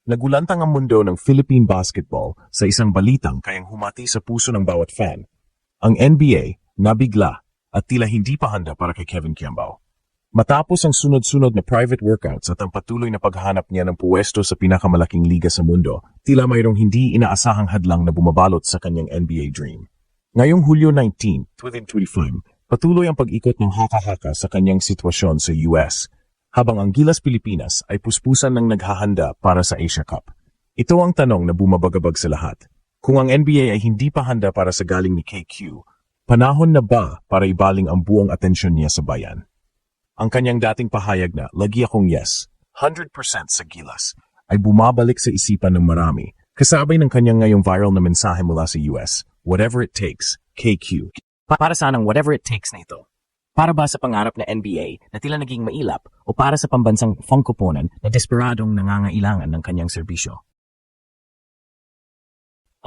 Nagulantang ang mundo ng Philippine basketball sa isang balitang kayang humati sa puso ng bawat fan. Ang NBA nabigla at tila hindi pa handa para kay Kevin Kiambao. Matapos ang sunod-sunod na private workouts at ang patuloy na paghahanap niya ng puwesto sa pinakamalaking liga sa mundo, tila mayroong hindi inaasahang hadlang na bumabalot sa kanyang NBA dream. Ngayong Hulyo 19, 2025, patuloy ang pag-ikot ng haka-haka sa kanyang sitwasyon sa US, habang ang Gilas Pilipinas ay puspusan ng naghahanda para sa Asia Cup. Ito ang tanong na bumabagabag sa lahat. Kung ang NBA ay hindi pa handa para sa galing ni KQ, panahon na ba para ibaling ang buong atensyon niya sa bayan? Ang kanyang dating pahayag na, "Lagi akong yes, 100% sa Gilas," ay bumabalik sa isipan ng marami, kasabay ng kanyang ngayong viral na mensahe mula sa US, "Whatever it takes, KQ." Para saan ang whatever it takes na ito? Para ba sa pangarap na NBA na tila naging mailap o para sa pambansang fangkuponan na desperadong nangangailangan ng kanyang serbisyo?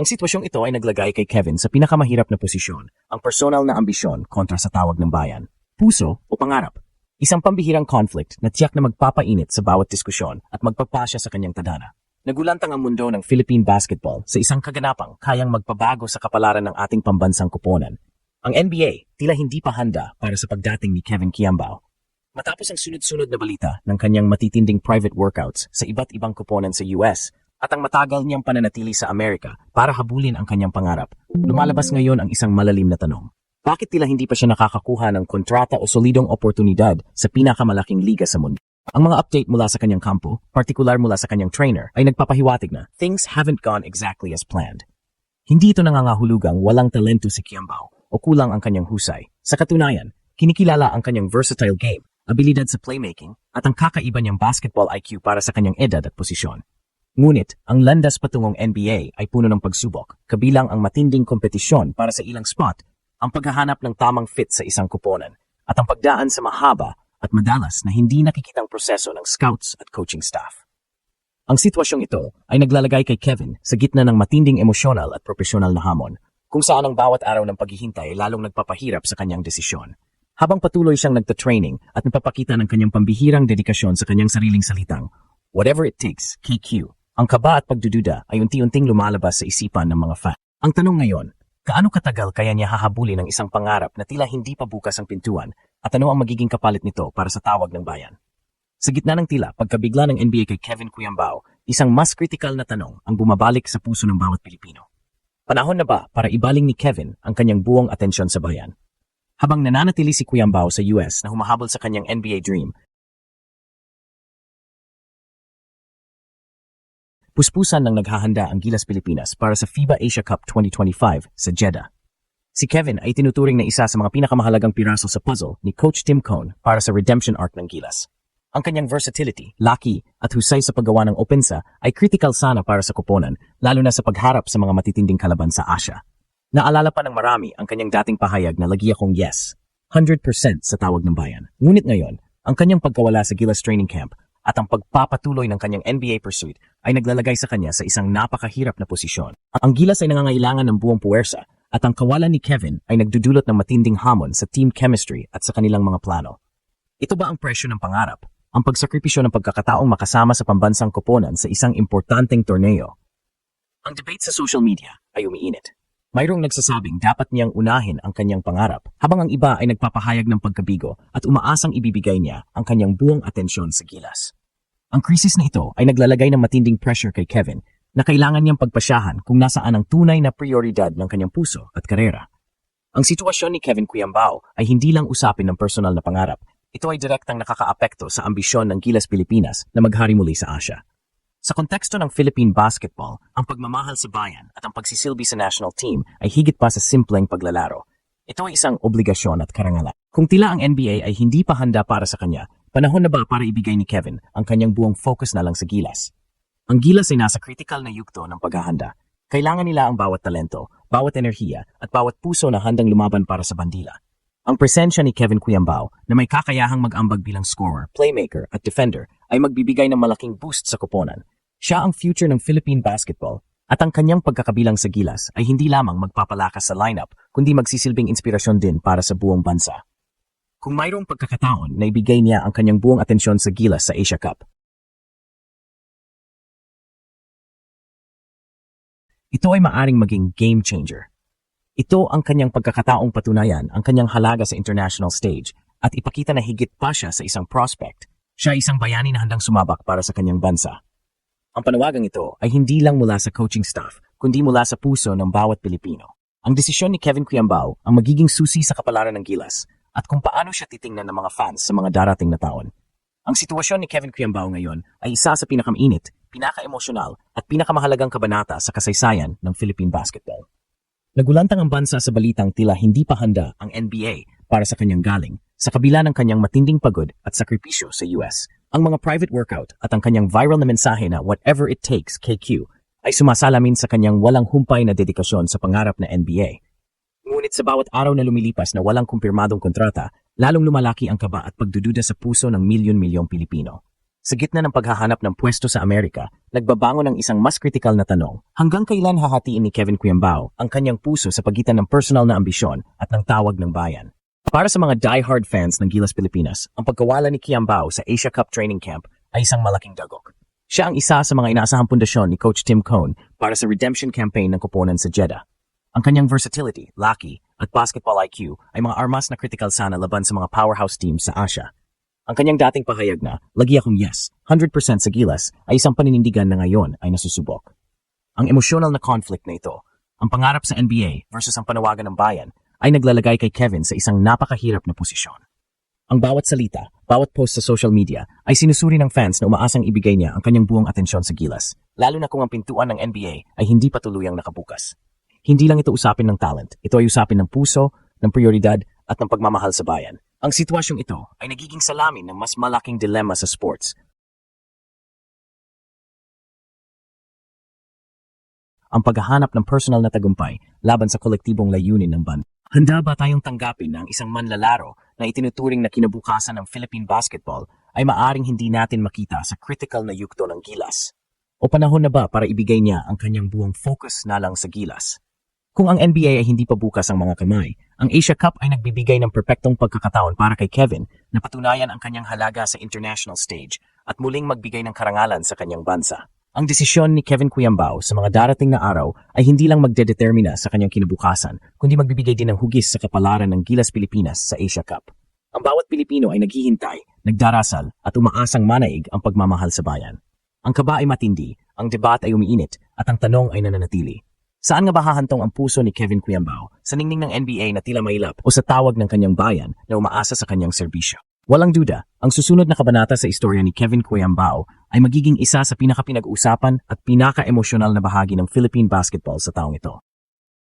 Ang sitwasyong ito ay naglagay kay Kevin sa pinakamahirap na posisyon, ang personal na ambisyon kontra sa tawag ng bayan. Puso o pangarap? Isang pambihirang conflict na tiyak na magpapainit sa bawat diskusyon at magpapasya sa kanyang tadhana. Nagulantang ang mundo ng Philippine basketball sa isang kaganapang kayang magpabago sa kapalaran ng ating pambansang kuponan. Ang NBA tila hindi pa handa para sa pagdating ni Kevin Kiambao. Matapos ang sunod-sunod na balita ng kanyang matitinding private workouts sa iba't ibang kuponan sa US at ang matagal niyang pananatili sa Amerika para habulin ang kanyang pangarap, lumalabas ngayon ang isang malalim na tanong. Bakit tila hindi pa siya nakakakuha ng kontrata o solidong oportunidad sa pinakamalaking liga sa mundo? Ang mga update mula sa kanyang kampo, partikular mula sa kanyang trainer, ay nagpapahiwatig na things haven't gone exactly as planned. Hindi ito nangangahulugang walang talento si Kiambao o kulang ang kanyang husay. Sa katunayan, kinikilala ang kanyang versatile game, abilidad sa playmaking, at ang kakaiba niyang basketball IQ para sa kanyang edad at posisyon. Ngunit, ang landas patungong NBA ay puno ng pagsubok, kabilang ang matinding kompetisyon para sa ilang spot, ang paghahanap ng tamang fit sa isang kuponan, at ang pagdaan sa mahaba at madalas na hindi nakikitang proseso ng scouts at coaching staff. Ang sitwasyong ito ay naglalagay kay Kevin sa gitna ng matinding emosyonal at profesional na hamon, kung saan ang bawat araw ng paghihintay ay lalong nagpapahirap sa kanyang desisyon. Habang patuloy siyang nagtatraining at nagpapakita ng kanyang pambihirang dedikasyon sa kanyang sariling salitang, "Whatever it takes, KQ," ang kaba at pagdududa ay unti-unting lumalabas sa isipan ng mga fan. Ang tanong ngayon, gaano katagal kaya niya hahabulin ang isang pangarap na tila hindi pa bukas ang pintuan at ano ang magiging kapalit nito para sa tawag ng bayan? Sa gitna ng tila pagkabigla ng NBA kay Kevin Kiambao, isang mas kritikal na tanong ang bumabalik sa puso ng bawat Pilipino. Panahon na ba para ibaling ni Kevin ang kanyang buong atensyon sa bayan? Habang nananatili si Kiambao sa US na humahabol sa kanyang NBA dream, puspusan ng naghahanda ang Gilas Pilipinas para sa FIBA Asia Cup 2025 sa Jeddah. Si Kevin ay tinuturing na isa sa mga pinakamahalagang piraso sa puzzle ni Coach Tim Cone para sa redemption arc ng Gilas. Ang kanyang versatility, laki at husay sa paggawa ng opensa ay critical sana para sa kuponan, lalo na sa pagharap sa mga matitinding kalaban sa Asia. Naalala pa ng marami ang kanyang dating pahayag na "Lagi akong yes, 100% sa tawag ng bayan." Ngunit ngayon, ang kanyang pagkawala sa Gilas training camp at ang pagpapatuloy ng kanyang NBA pursuit ay naglalagay sa kanya sa isang napakahirap na posisyon. Ang Gilas ay nangangailangan ng buong puwersa at ang kawalan ni Kevin ay nagdudulot ng matinding hamon sa team chemistry at sa kanilang mga plano. Ito ba ang presyo ng pangarap? Ang pagsakripisyo ng pagkakataong makasama sa pambansang koponan sa isang importanteng torneo? Ang debate sa social media ay umiinit. Mayroong nagsasabing dapat niyang unahin ang kanyang pangarap, habang ang iba ay nagpapahayag ng pagkabigo at umaasang ibibigay niya ang kanyang buong atensyon sa Gilas. Ang krisis na ito ay naglalagay ng matinding pressure kay Kevin na kailangan niyang pagpasyahan kung nasaan ang tunay na prioridad ng kanyang puso at karera. Ang sitwasyon ni Kevin Kiambao ay hindi lang usapin ng personal na pangarap. Ito ay direktang nakakaapekto sa ambisyon ng Gilas Pilipinas na maghari muli sa Asia. Sa konteksto ng Philippine basketball, ang pagmamahal sa bayan at ang pagsisilbi sa national team ay higit pa sa simpleng paglalaro. Ito ay isang obligasyon at karangalan. Kung tila ang NBA ay hindi pa handa para sa kanya, panahon na ba para ibigay ni Kevin ang kanyang buong focus na lang sa Gilas? Ang Gilas ay nasa critical na yugto ng paghahanda. Kailangan nila ang bawat talento, bawat enerhiya at bawat puso na handang lumaban para sa bandila. Ang presensya ni Kevin Kiambao na may kakayahang mag-ambag bilang scorer, playmaker at defender ay magbibigay ng malaking boost sa koponan. Siya ang future ng Philippine basketball at ang kanyang pagkakabilang sa Gilas ay hindi lamang magpapalakas sa lineup kundi magsisilbing inspirasyon din para sa buong bansa. Kung mayroong pagkakataon na ibigay niya ang kanyang buong atensyon sa Gilas sa Asia Cup, Ito ay maaring maging game changer. Ito ang kanyang pagkakataong patunayan ang kanyang halaga sa international stage at ipakita na higit pa siya sa isang prospect. Siya ay isang bayani na handang sumabak para sa kanyang bansa. Ang panawagang ito ay hindi lang mula sa coaching staff, kundi mula sa puso ng bawat Pilipino. Ang desisyon ni Kevin Quiambao ang magiging susi sa kapalaran ng Gilas at kung paano siya titingnan ng mga fans sa mga darating na taon. Ang sitwasyon ni Kevin Quiambao ngayon ay isa sa pinakaminit, pinaka-emosyonal at pinakamahalagang kabanata sa kasaysayan ng Philippine basketball. Nagulantang ang bansa sa balitang tila hindi pa handa ang NBA para sa kanyang galing sa kabila ng kanyang matinding pagod at sakripisyo sa US. Ang mga private workout at ang kanyang viral na mensahe na whatever it takes KQ ay sumasalamin sa kanyang walang humpay na dedikasyon sa pangarap na NBA. Ngunit sa bawat araw na lumilipas na walang kumpirmadong kontrata, lalong lumalaki ang kaba at pagdududa sa puso ng milyon-milyong Pilipino. Sa gitna ng paghahanap ng pwesto sa Amerika, nagbabango ng isang mas kritikal na tanong, hanggang kailan hahatiin ni Kevin Quiambao ang kanyang puso sa pagitan ng personal na ambisyon at ng tawag ng bayan? Para sa mga die-hard fans ng Gilas Pilipinas, ang pagkawala ni Quiambao sa Asia Cup Training Camp ay isang malaking dagok. Siya ang isa sa mga inaasahang pundasyon ni Coach Tim Cone para sa redemption campaign ng koponan sa Jeddah. Ang kanyang versatility, laki, at basketball IQ ay mga armas na critical sana laban sa mga powerhouse teams sa Asia. Ang kanyang dating pahayag na, lagi akong yes, 100% sa Gilas ay isang paninindigan na ngayon ay nasusubok. Ang emosyonal na conflict na ito, ang pangarap sa NBA versus ang panawagan ng bayan, ay naglalagay kay Kevin sa isang napakahirap na posisyon. Ang bawat salita, bawat post sa social media ay sinusuri ng fans na umaasang ibigay niya ang kanyang buong atensyon sa Gilas, lalo na kung ang pintuan ng NBA ay hindi pa tuluyang nakabukas. Hindi lang ito usapin ng talent, ito ay usapin ng puso, ng prioridad at ng pagmamahal sa bayan. Ang sitwasyong ito ay nagiging salamin ng mas malaking dilemma sa sports. Ang paghahanap ng personal na tagumpay laban sa kolektibong layunin ng bansa. Handa ba tayong tanggapin na ang isang manlalaro na itinuturing na kinabukasan ng Philippine basketball ay maaring hindi natin makita sa critical na yugto ng Gilas? O panahon na ba para ibigay niya ang kanyang buong focus na lang sa Gilas? Kung ang NBA ay hindi pa bukas ang mga kamay, ang Asia Cup ay nagbibigay ng perpektong pagkakataon para kay Kevin na patunayan ang kanyang halaga sa international stage at muling magbigay ng karangalan sa kanyang bansa. Ang desisyon ni Kevin Quiambao sa mga darating na araw ay hindi lang magdedetermina sa kanyang kinabukasan, kundi magbibigay din ng hugis sa kapalaran ng Gilas Pilipinas sa Asia Cup. Ang bawat Pilipino ay naghihintay, nagdarasal at umaasang manaig ang pagmamahal sa bayan. Ang kaba ay matindi, ang debat ay umiinit at ang tanong ay nananatili. Saan nga ba hahantong ang puso ni Kevin Quiambao? Sa ningning ng NBA na tila mailap o sa tawag ng kanyang bayan na umaasa sa kanyang serbisyo? Walang duda, ang susunod na kabanata sa istorya ni Kevin Quiambao ay magiging isa sa pinaka-pinag-usapan at pinaka-emosyonal na bahagi ng Philippine basketball sa taong ito.